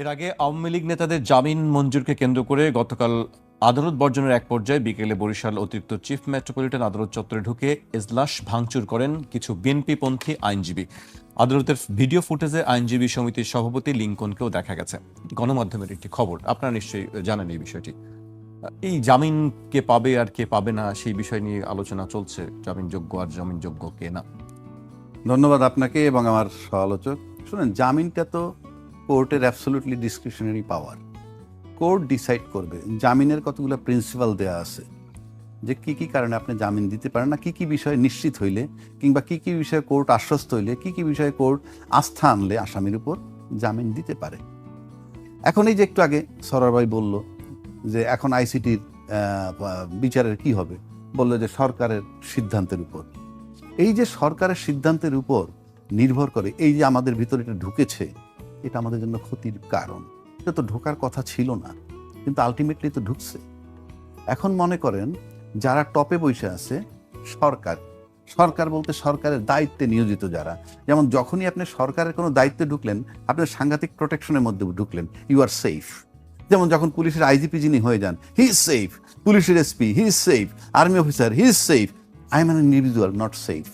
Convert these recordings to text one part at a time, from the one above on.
এর আগে আওয়ামী লীগ নেতাদের জামিন মঞ্জুরকে কেন্দ্র করে গতকাল আদালত বর্জনের এক পর্যায়ে বিকেলে বরিশাল অতিরিক্ত চিফ মেট্রোপলিটন আদালত চত্বরে ঢুকে এজলাস ভাঙচুর করেন কিছু বিএনপিপন্থী আইনজীবী। আদালতের ভিডিও ফুটেজে আইনজীবী সমিতির সভাপতি লিঙ্কনকেও দেখা গেছে। গণমাধ্যমের একটি খবর, আপনারা নিশ্চয়ই জানেন এই বিষয়টি। এই জামিন কে পাবে আর কে পাবে না সেই বিষয় নিয়ে আলোচনা চলছে, জামিনযোগ্য আর জামিনযোগ্য কে না। ধন্যবাদ আপনাকে এবং আমার সহ-আলোচক। শুনেন, জামিনটা তো কোর্টের অ্যাবসলিউটলি ডিসক্রিশনারি পাওয়ার। কোর্ট ডিসাইড করবে। জামিনের কতগুলো প্রিন্সিপাল দেওয়া আছে যে কি কি কারণে আপনি জামিন দিতে পারেন না, কি কি বিষয়ে নিশ্চিত হইলে কিংবা কি কি বিষয়ে কোর্ট আশ্বস্ত হইলে, কি কি বিষয়ে কোর্ট আস্থা আনলে আসামির উপর জামিন দিতে পারে। এখন এই যে একটু আগে সরার ভাই বলল যে এখন আইসিটির বিচারের কি হবে, বললো যে সরকারের সিদ্ধান্তের উপর। এই যে সরকারের সিদ্ধান্তের উপর নির্ভর করে এই যে আমাদের ভিতরে এটা ঢুকেছে, এটা আমাদের জন্য ক্ষতির কারণ। এটা তো ঢোকার কথা ছিল না, কিন্তু আলটিমেটলি তো ঢুকছে। এখন মনে করেন যারা টপে বসে আছে, সরকার সরকার বলতে সরকারের দায়িত্বে নিয়োজিত যারা, যেমন যখনই আপনি সরকারের কোনো দায়িত্বে ঢুকলেন, আপনি সাংঘাতিক প্রোটেকশনের মধ্যে ঢুকলেন, ইউ আর সেফ। যেমন যখন পুলিশের আইজিপি যিনি হয়ে যান, হি ইজ সেফ। পুলিশের SP, he is safe. Army officer, he is safe. I am an individual, not safe.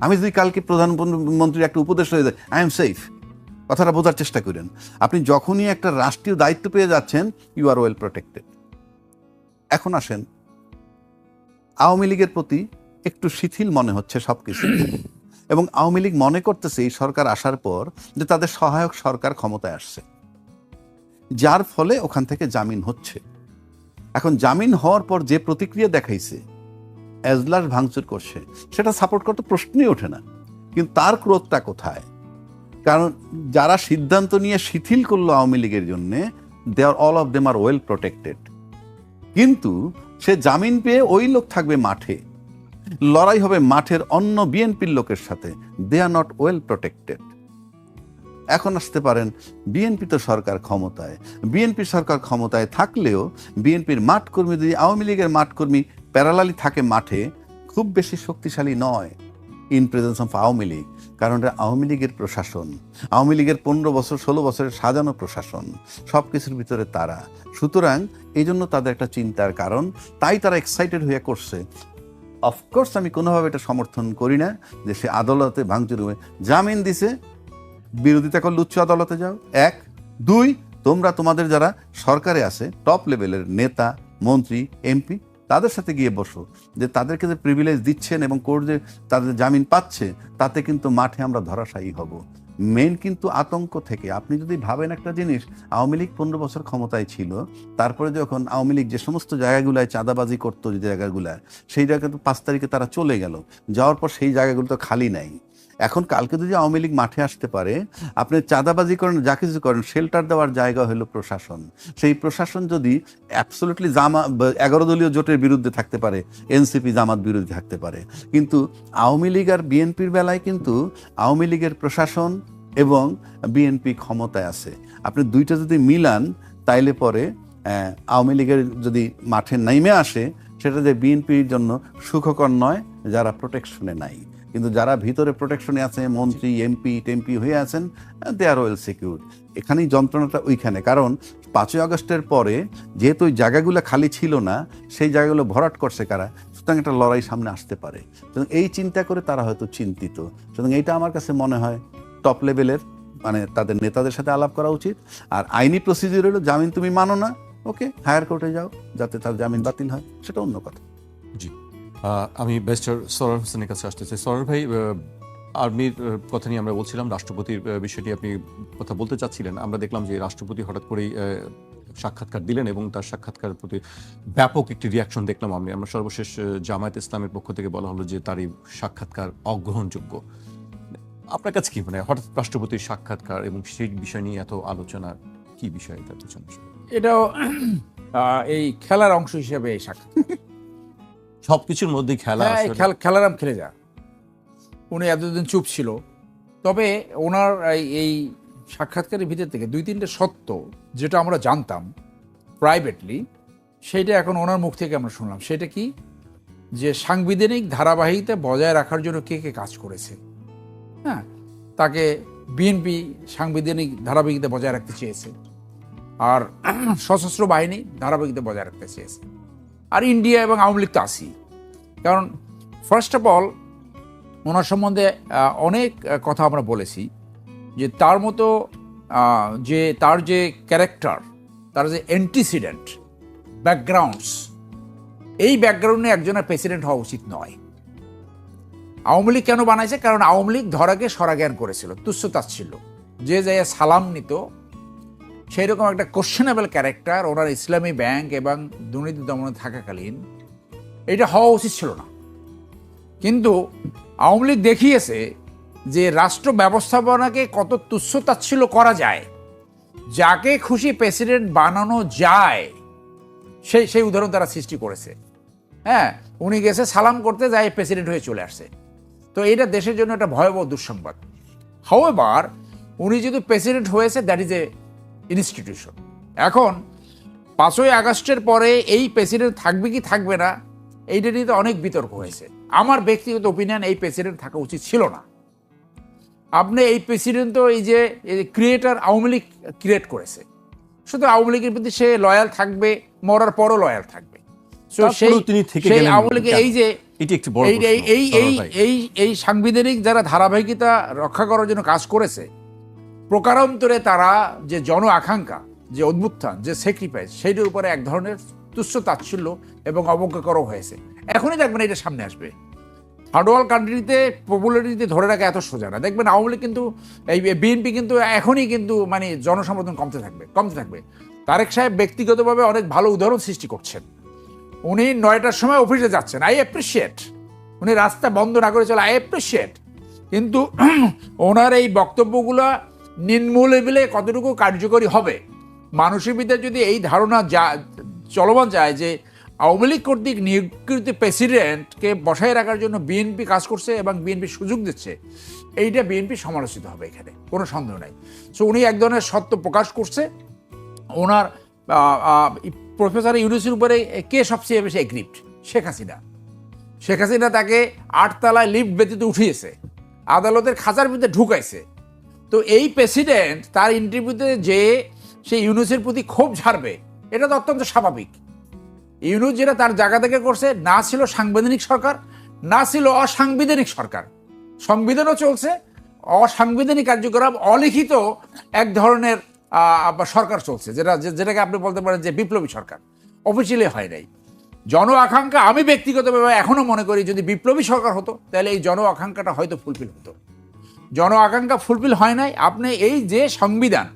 আমি যদি কালকে প্রধানমন্ত্রীর একটা উপদেশ হয়ে যায়, আই এম সেফ। কথাটা বোঝার চেষ্টা করেন। আপনি যখনই একটা রাষ্ট্রীয় দায়িত্ব পেয়ে যাচ্ছেন, ইউ আর ওয়েল প্রোটেক্টেড। এখন আসেন, আওয়ামী লীগের প্রতি একটু শিথিল মনে হচ্ছে সবকিছু, এবং আওয়ামী লীগ মনে করতেছে এই সরকার আসার পর যে তাদের সহায়ক সরকার ক্ষমতায় আসছে, যার ফলে ওখান থেকে জামিন হচ্ছে। এখন জামিন হওয়ার পর যে প্রতিক্রিয়া দেখাইছে, এজলাস ভাঙচুর করছে, সেটা সাপোর্ট করতে প্রশ্নই ওঠে না। কিন্তু তার ক্রোধটা কোথায়? কারণ যারা সিদ্ধান্ত নিয়ে শিথিল করলো আওয়ামী লীগের জন্য, they are all of them are well protected. কিন্তু সে জামিন পেয়ে ওই লোক থাকবে মাঠে, লড়াই হবে মাঠের অন্য বিএনপির লোকের সাথে, দে আর নট ওয়েল প্রোটেক্টেড। এখন আসতে পারেন, বিএনপি তো সরকার ক্ষমতায়, বিএনপি সরকার ক্ষমতায় থাকলেও বিএনপির মাঠকর্মী যদি আওয়ামী লীগের মাঠকর্মী প্যারালালি থাকে মাঠে, খুব বেশি শক্তিশালী নয় in presence of Awami League. কারণ এটা আওয়ামী লীগের প্রশাসন, আওয়ামী লীগের 15 বছর 16 বছরের সাজানো প্রশাসন, সব কিছুর ভিতরে তারা। সুতরাং এই জন্য তাদের একটা চিন্তার কারণ, তাই তারা এক্সাইটেড হয়ে করছে। অফকোর্স আমি কোনোভাবে এটা সমর্থন করি না যে সে আদালতে ভাঙচুর হয়ে জামিন দিছে, বিরোধিতা করলে উচ্চ আদালতে যাও। 1, 2, তোমরা তোমাদের যারা সরকারে আছে, টপ লেভেলের নেতা, মন্ত্রী, এমপি, তাদের সাথে গিয়ে বসো, যে তাদেরকে যে প্রিভিলেজ দিচ্ছেন এবং কোর্ট যে তাদের জামিন পাচ্ছে, তাতে কিন্তু মাঠে আমরা ধরাশায়ী হব। মেন কিন্তু আতঙ্ক থেকে। আপনি যদি ভাবেন একটা জিনিস, আওয়ামী লীগ 15 বছর ক্ষমতায় ছিল, তারপরে যখন আওয়ামী লীগ যে সমস্ত জায়গাগুলায় চাঁদাবাজি করতো, যে জায়গাগুলায়, সেই জায়গায় তো 5 তারিখে তারা চলে গেল, যাওয়ার পর সেই জায়গাগুলো তো খালি নাই। এখন কালকে যদি আওয়ামী লীগ মাঠে আসতে পারে, আপনি চাঁদাবাজি করেন, যা কিছু করেন, শেল্টার দেওয়ার জায়গা হলো প্রশাসন। সেই প্রশাসন যদি অ্যাবসলিউটলি 11 দলীয় জোটের বিরুদ্ধে থাকতে পারে, এনসিপি জামাত বিরুদ্ধে থাকতে পারে, কিন্তু আওয়ামী লীগ আর বিএনপির বেলায় কিন্তু আওয়ামী লীগের প্রশাসন এবং বিএনপি ক্ষমতায় আছে। আপনি দুইটা যদি মিলান, তাইলে পরে আওয়ামী লীগের যদি মাঠে নেমে আসে, সেটা যে বিএনপির জন্য সুখকর নয়, যারা প্রোটেকশনে নাই। কিন্তু যারা ভিতরে প্রোটেকশনে আছে, মন্ত্রী, এমপি টেমপি হয়ে আছেন, দে আর ওয়েল সিকিউর। এখানেই যন্ত্রণাটা ওইখানে। কারণ 5ই আগস্টের পরে যেহেতু ওই জায়গাগুলো খালি ছিল না, সেই জায়গাগুলো ভরাট করছে কারা, সুতরাং একটা লড়াই সামনে আসতে পারে। সুতরাং এই চিন্তা করে তারা হয়তো চিন্তিত। সুতরাং এইটা আমার কাছে মনে হয় টপ লেভেলের, মানে তাদের নেতাদের সাথে আলাপ করা উচিত। আর আইনি প্রসিডিউর হলো, জামিন তুমি মানো না, ওকে, হায়ার কোর্টে যাও, যাতে তার জামিন বাতিল হয়, সেটা অন্য কথা। জি, আমি ব্যারিস্টার সরোয়ার হোসেনের কাছে আসতে চাই। সরোয়ার ভাই, আর্মির কথা নিয়ে আমরা বলছিলাম, রাষ্ট্রপতির বিষয়টি আপনি কথা বলতে চাচ্ছিলেন। আমরা দেখলাম যে রাষ্ট্রপতি হঠাৎ করেই সাক্ষাৎকার দিলেন এবং তার সাক্ষাৎকারের প্রতি ব্যাপক একটি রিয়াকশন দেখলাম। আমরা সর্বশেষ জামায়াত ইসলামের পক্ষ থেকে বলা হলো যে তার এই সাক্ষাৎকার অগ্রহণযোগ্য। আপনার কাছে কি মানে হঠাৎ রাষ্ট্রপতির সাক্ষাৎকার এবং সেই বিষয় নিয়ে এত আলোচনা, কি বিষয় তার পিছনে? এটাও এই খেলার অংশ হিসেবে এই সাক্ষাৎকার। সবকিছুর মধ্যে খেলা, খেলার খেলে যা। উনি এতদিন চুপ ছিল, তবে ওনার এই সাক্ষাৎকারের ভিতর থেকে 2-3টে সত্য যেটা আমরা জানতাম প্রাইভেটলি, সেইটা এখন ওনার মুখ থেকে আমরা শুনলাম। সেটা কি, যে সাংবিধানিক ধারাবাহিকতা বজায় রাখার জন্য কে কে কাজ করেছে। হ্যাঁ, তাকে বিএনপি সাংবিধানিক ধারাবাহিকতা বজায় রাখতে চেয়েছে, আর সশস্ত্র বাহিনী ধারাবাহিকতা বজায় রাখতে চেয়েছে, আর ইন্ডিয়া এবং আওয়ামী লীগ তো আছি। কারণ ফার্স্ট অফ অল ওনার সম্বন্ধে অনেক কথা আমরা বলেছি, যে তার মতো যে তার যে ক্যারেক্টার, তার যে অ্যান্টিসিডেন্ট ব্যাকগ্রাউন্ডস, এই ব্যাকগ্রাউন্ডে একজনের প্রেসিডেন্ট হওয়া উচিত নয়। আওয়ামী লীগ কেন বানাইছে? কারণ আওয়ামী লীগ ধরাকে সরাজ্ঞান করেছিল, তুচ্ছতাচ্ছিল্য, যে যায় সালাম নিত, সেই রকম একটা কোশ্চেনেবল ক্যারেক্টার ওনার ইসলামী ব্যাংক এবং দুর্নীতি দমনে থাকাকালীন এটা হওয়া উচিত ছিল না। কিন্তু আওয়ামী লীগ দেখিয়েছে যে রাষ্ট্র ব্যবস্থাপনাকে কত তুচ্ছতাচ্ছিল্য করা যায়, যাকে খুশি প্রেসিডেন্ট বানানো যায়, সেই উদাহরণ তারা সৃষ্টি করেছে। হ্যাঁ, উনি গেছে সালাম করতে, যায় প্রেসিডেন্ট হয়ে চলে আসছে। তো এটা দেশের জন্য একটা ভয়াবহ দুঃসংবাদ। হাউএভার উনি যেহেতু প্রেসিডেন্ট হয়েছে, দ্যাট ইজ এ ইনস্টিটিউশন। এখন 5ই আগস্টের পরে এই প্রেসিডেন্ট থাকবে কি থাকবে না, এইটা নিয়ে তো অনেক বিতর্ক হয়েছে। আমার ব্যক্তিগত ওপিনিয়ন, এই প্রেসিডেন্ট থাকা উচিত ছিল না। আপনি এই প্রেসিডেন্ট তো এই যে ক্রিয়েটার আওয়ামী লীগ ক্রিয়েট করেছে, শুধু আওয়ামী লীগের প্রতি সে লয়াল থাকবে, মরার পরও লয়াল থাকবে। সেই আওয়ামী লীগের এই সাংবিধানিক যারা ধারাবাহিকতা রক্ষা করার জন্য কাজ করেছে, প্রকারান্তরে তারা যে জন আকাঙ্ক্ষা, যে অভ্যুত্থান, যে স্যাক্রিফাইস, সেইটার উপরে এক ধরনের তুচ্ছ তাচ্ছিল্য এবং অবজ্ঞা করা হয়েছে। এখনই দেখবেন এটা সামনে আসবে। থার্ড ওয়ার্ল্ড কান্ট্রিতে পপুলারিটি ধরে রাখা এত সোজা না। দেখবেন আওয়ামী লীগ কিন্তু, এই বিএনপি কিন্তু এখনই কিন্তু মানে জনসমর্থন কমতে থাকবে। তারেক সাহেব ব্যক্তিগতভাবে অনেক ভালো উদাহরণ সৃষ্টি করছেন। উনি 9টার সময় অফিসে যাচ্ছেন, আই অ্যাপ্রিসিয়েট। উনি রাস্তা বন্ধ না করে চলে, আই অ্যাপ্রিসিয়েট। কিন্তু ওনার এই বক্তব্যগুলো নিম্ন লেভেলে কতটুকু কার্যকরী হবে, মানুষের ভিতরে যদি এই ধারণা চলমান যায় যে আওয়ামী লীগ কর্তৃক নিয়োগকৃত প্রেসিডেন্টকে বসায় রাখার জন্য বিএনপি কাজ করছে এবং বিএনপি সুযোগ দিচ্ছে, এইটা বিএনপি সমালোচিত হবে, এখানে কোনো সন্দেহ নাই। সো উনি এক ধরনের সত্য প্রকাশ করছে। ওনার প্রফেসর ইউনুসের উপরে কে সবচেয়ে বেশি এগ্রিপ্ট? শেখ হাসিনা তাকে 8 তলায় লিফট ব্যতীত উঠিয়েছে, আদালতের খাঁচার ভিতরে ঢুকাইছে। তো এই প্রেসিডেন্ট তার ইন্টারভিউতে যে সে ইউনুসের প্রতি ক্ষোভ ঝাড়বে, এটা তো অত্যন্ত স্বাভাবিক। ইউনুস যেটা তার জায়গা থেকে করছে, না ছিল সাংবিধানিক সরকার, না ছিল অসাংবিধানিক সরকার। সংবিধানও চলছে, অসাংবিধানিক কার্যক্রম, অলিখিত এক ধরনের সরকার চলছে, যেটাকে আপনি বলতে পারেন যে বিপ্লবী সরকার। অফিসিয়ালি হয় নাই। জন আকাঙ্ক্ষা, আমি ব্যক্তিগতভাবে এখনো মনে করি যদি বিপ্লবী সরকার হতো, তাহলে এই জন আকাঙ্ক্ষাটা হয়তো ফুলফিল হতো। জন আকাঙ্ক্ষা ফুলফিল হয় নাই। আপনি এই যে সংবিধান,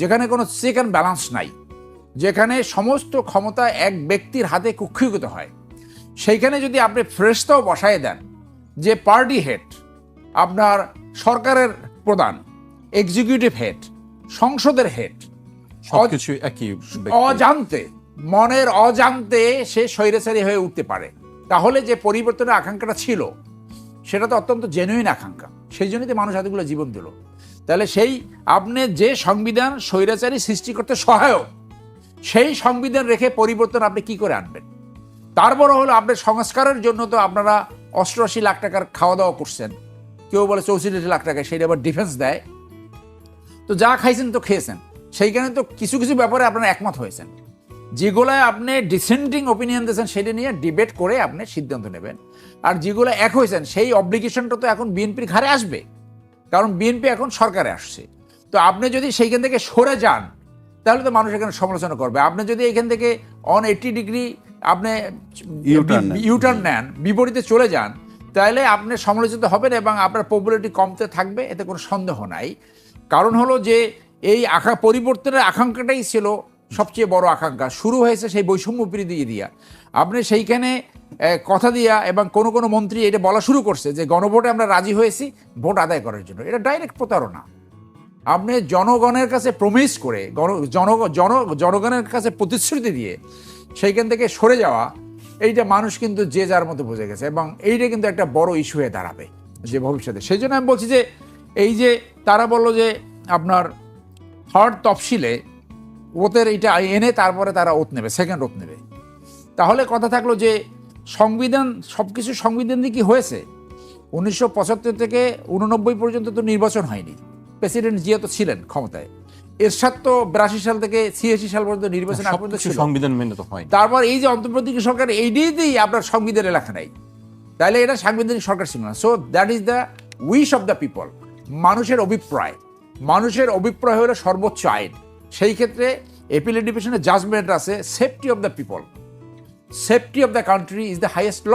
যেখানে কোনো চেক অ্যান্ড ব্যালেন্স নাই, যেখানে সমস্ত ক্ষমতা এক ব্যক্তির হাতে কুক্ষিগত হয়, সেইখানে যদি আপনি ফেরেশতাও বসায় দেন যে পার্টি হেড, আপনার সরকারের প্রধান, এক্সিকিউটিভ হেড, সংসদের হেড, সবকিছু একই মনের অজান্তে সে স্বৈরাচারী হয়ে উঠতে পারে, তাহলে যে পরিবর্তনের আকাঙ্ক্ষাটা ছিল সেটা তো অত্যন্ত জেনুইন আকাঙ্ক্ষা। সেই জন্যই তো মানুষ এতগুলো জীবন দিল। তাহলে সেই আপনি যে সংবিধান স্বৈরাচারী সৃষ্টি করতে সহায়ক, সেই সংবিধান রেখে পরিবর্তন আপনি কি করে আনবেন? তারপর হলো আপনার সংস্কারের জন্য তো আপনারা 88 লাখ টাকার খাওয়া দাওয়া করছেন, কেউ বলে 64 লাখ টাকা, সেটা আবার ডিফেন্স দেয়। তো যা খাইছেন তো খেয়েছেন, সেইখানে তো কিছু কিছু ব্যাপারে আপনারা একমত হয়েছেন। যেগুলোয় আপনি ডিসেন্টিং ওপিনিয়ন দিয়েছেন সেটা নিয়ে ডিবেট করে আপনি সিদ্ধান্ত নেবেন। আর যেগুলো এক হয়েছেন, সেই অব্লিগেশনটা তো এখন বিএনপির ঘাড়ে আসবে, কারণ বিএনপি এখন সরকারে আসছে। তো আপনি যদি সেইখান থেকে সরে যান, তাহলে তো মানুষ এখানে সমালোচনা করবে। আপনি যদি এখান থেকে 180 ডিগ্রি আপনি ইউটার্ন নেন, বিপরীতে চলে যান, তাহলে আপনি সমালোচিত হবেন এবং আপনার পপুলারিটি কমতে থাকবে, এতে কোনো সন্দেহ নাই। কারণ হলো যে এই পরিবর্তনের আকাঙ্ক্ষাটাই ছিল সবচেয়ে বড় আকাঙ্ক্ষা। শুরু হয়েছে সেই বৈষম্য বিরোধী দিয়া, আপনি সেইখানে কথা দিয়া, এবং কোনো কোনো মন্ত্রী এটা বলা শুরু করছে যে গণভোটে আমরা রাজি হয়েছি ভোট আদায় করার জন্য। এটা ডাইরেক্ট প্রতারণা। আপনি জনগণের কাছে প্রমিস করে, জনগণের কাছে প্রতিশ্রুতি দিয়ে সেইখান থেকে সরে যাওয়া, এইটা মানুষ কিন্তু যে যার মতো বুঝে গেছে, এবং এইটা কিন্তু একটা বড় ইস্যু হয়ে দাঁড়াবে যে ভবিষ্যতে। সেই জন্য আমি বলছি যে এই যে তারা বললো যে আপনার থার্ড তফসিলে ওদের এইটা এনে তারপরে তারা ওত নেবে, সেকেন্ড ওত নেবে। তাহলে কথা থাকলো যে সংবিধান, সব কিছু সংবিধান দিয়ে কি হয়েছে? 1975 থেকে 89 পর্যন্ত তো নির্বাচন হয়নি। প্রেসিডেন্ট জিয়া তো ছিলেন ক্ষমতায়, এরশাদ তো 82 সাল থেকে 86 সাল পর্যন্ত নির্বাচন আগ পর্যন্ত সবকিছু ছিল। সংবিধান মেনে তো হয় না। তারপর এই যে অন্তর্বর্তী সরকার, এইটাই আপনার সংবিধানে লেখা নাই, তাহলে এটা সাংবিধানিক সরকার ছিল না। So that is the wish of the people, মানুষের অভিপ্রায়। মানুষের অভিপ্রায় হলো সর্বোচ্চ আইন। সেই ক্ষেত্রে এপিলেট ডিভিশনের জাজমেন্ট আছে, safety of the people, safety of the country is the highest law.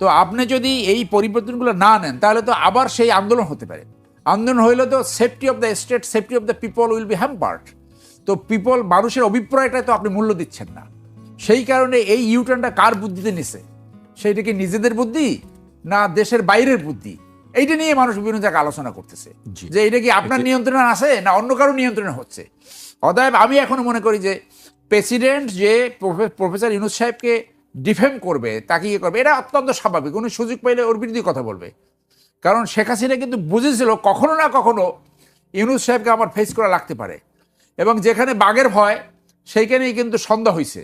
তো আপনি যদি এই পরিবর্তনগুলো না নেন তাহলে তো আবার সেই আন্দোলন হতে পারে। আন্দোলন হইলে তো safety of the state, safety of the people will be hampered. তো পিপল, মানুষের অভিপ্রায়টা তো আপনি মূল্য দিচ্ছেন না। সেই কারণে এই ইউটার্নটা কার বুদ্ধিতে নিছে, সেইটা কি নিজেদের বুদ্ধি না দেশের বাইরের বুদ্ধি, এইটা নিয়ে মানুষ বিভিন্ন জায়গায় আলোচনা করতেছে জি। যে এটা কি আপনার নিয়ন্ত্রণে আছে না অন্য কারো নিয়ন্ত্রণে হচ্ছে। অতএব আমি এখনো মনে করি যে প্রেসিডেন্ট যে প্রফেসর ইউনূস সাহেবকে ডিফেম করবে, তাকে ইয়ে করবে, এটা অত্যন্ত স্বাভাবিক। উনি সুযোগ পাইলে ওর বিরুদ্ধে কথা বলবে, কারণ শেখ হাসিনা কিন্তু বুঝেছিল কখনো না কখনো ইউনূস সাহেবকে আমার ফেস করা লাগতে পারে, এবং যেখানে বাঘের ভয় সেইখানেই কিন্তু সন্ধ্যা হয়েছে।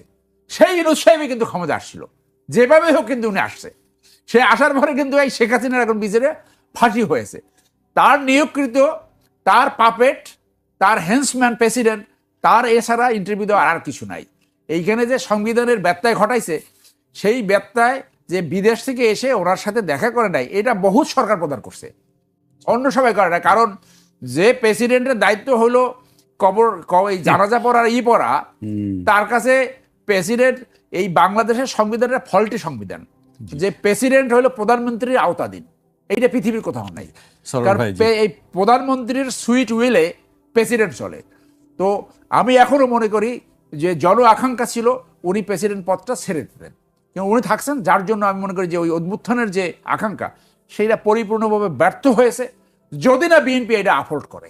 সেই ইউনূস সাহেবই কিন্তু ক্ষমতা আসছিল, যেভাবে হোক কিন্তু উনি আসছে। সে আসার পরে কিন্তু এই শেখ হাসিনার এখন বিচারে ফাঁসি হয়েছে। তার নিয়োগকৃত, তার পাপেট, তার হেন্সম্যান প্রেসিডেন্ট, তার এছাড়া ইন্টারভিউ দেওয়ার আর কিছু নাই। এইখানে যে সংবিধানের ব্যত্যয় ঘটাইছে, সেই ব্যত্যয় যে বিদেশ থেকে এসে ওনার সাথে দেখা করে নাই, এটা বহুত সরকার প্রদান করছে, অন্য সবাই করে না। কারণ যে প্রেসিডেন্টের দায়িত্ব হলো এই জানাজা পড়ার পড়া, তার কাছে প্রেসিডেন্ট, এই বাংলাদেশের সংবিধানের ফল্টি সংবিধান, যে প্রেসিডেন্ট হলো প্রধানমন্ত্রীর আওতাধীন, এইটা পৃথিবীর কোথাও নাই। সরল কারণ ভাই, জি। এই প্রধানমন্ত্রীর সুইট উইলে প্রেসিডেন্ট চলে। তো আমি এখনো মনে করি যে জন আকাঙ্ক্ষা ছিল উনি প্রেসিডেন্ট পদটা ছেড়ে দিতেন, কিন্তু উনি থাকছেন, যার জন্য আমি মনে করি যে ওই অভ্যুত্থানের যে আকাঙ্ক্ষা সেইটা পরিপূর্ণভাবে ব্যর্থ হয়েছে, যদি না বিএনপি এটা আফোর্ড করে।